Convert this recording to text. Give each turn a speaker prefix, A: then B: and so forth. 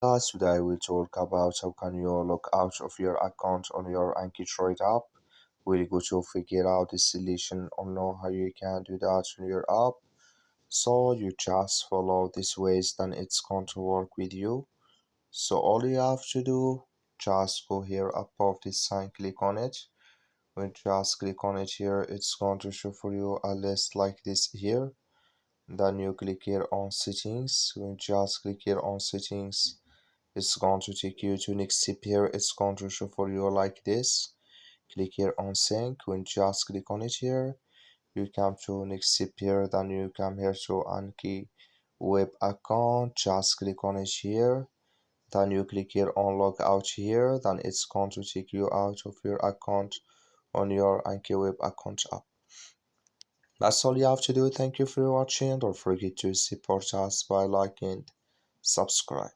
A: Today I will talk about how can you log out of your account on your AnkiDroid app. We'll go to figure out the solution or know how you can do that on your app. So you just follow these ways, then it's going to work with you. So all you have to do, just go here above this sign, click on it. When you just click on it here, it's going to show for you a list like this here. Then you click here on settings. When you just click here on settings, it's going to take you to next step here. It's going to show for you like this. Click here on sync. When you just click on it here, you come to next step here. Then you come here to Anki web account. Just click on it here. Then you click here on log out here. Then it's going to take you out of your account on your Anki web account app. That's all you have to do. Thank you for watching. Don't forget to support us by liking, subscribe.